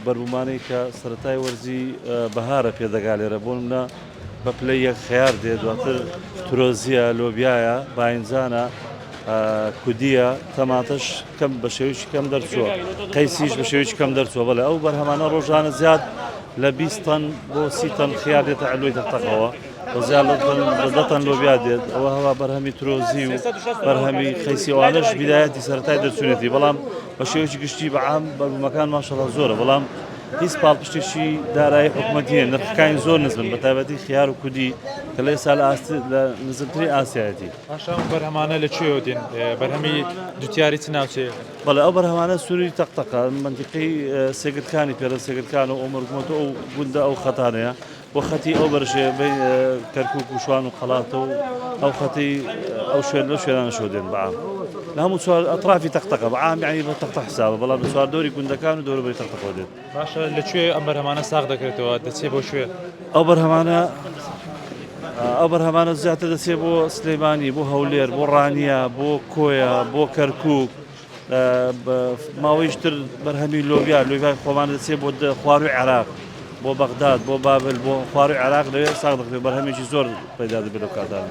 بەربوومانەی کە سەرەتای وەرزی بەهارە پێدەگا لێرە بۆ نمونە بە پلەی یەک خەیار دێت دواتر ترۆزیە لۆبیایە باینجانە کودیە تەماتەش کەم بە شێوەیەکی کەم دەرچووە قەیسیش بە شێوەیەکی کەم دەرچووە بەڵێ ئەو بەرهەمانە ڕۆژانە زیاد لە 20 تەن بۆ 30 تەن خیار دێتە ئەلوی تەقتەقەوە وزیاد لە 10 تەن لۆبیا دێت ئەوە هەوا بەرهەمی ترۆزی و بەرهەمی قەیسیوانەش بیدایەتی سەرەتای دەرچوونێتی بەڵام بە شێوەیەکی گشتی بەعام بەرهەمەکان ماشەڵڵا زۆرە بەڵام هیچ پاڵپشتێکی دارایی حکوومەتی هەیە نرخەکانی زۆر نزمن بە تایبەتی خیار و کودی کە لە ئێستا لە نزمترین ئاسیایەتی پاشا بەرهەمانە لەکوێوە دێن بەرهەمی دووتیاری چ ناوچەیە بەڵێ ئەو بەرهەمانە سووری تەقتەقە منتیقەی سێگرکانی پێرە سێگرکان و ئەو مەرگمۆتە ئەو گوندە ئەو خەتانەیە بۆ خەتی ئەو بەرژێ بین کەرکووک و شوان و قەڵاتە و ئەو خەتی ئەو شوێن لەو شوێنانە شۆ دێن بەعام لە هەموو چوار ئەطرافی تەقتەقە بەعام یعنی بە تەقتە حسابە بەڵام لە چواردۆری گوندەکان و دەوروبەری تەقتەقەوە دێت باشە لەکوێ ئەم بەرهەمانە ساغ دەکرێتەوە دەچێت بۆ شوێ ئەو بەرهەمانە زیاتر دەچێت بۆ سلێمانی بۆ هەولێر بۆ ڕانیە بۆ کۆیە بۆ کەرکووک ماوەیشتر بەرهەمی لۆبیای خۆمان دەچێت بۆ خواروی عێراق بۆ بەغداد بۆ بابل بۆ خواروی عێراق لەوێ ساغ دەکرێت بەرهەمێکی زۆر پەیدا دەبێت لەو کاتانە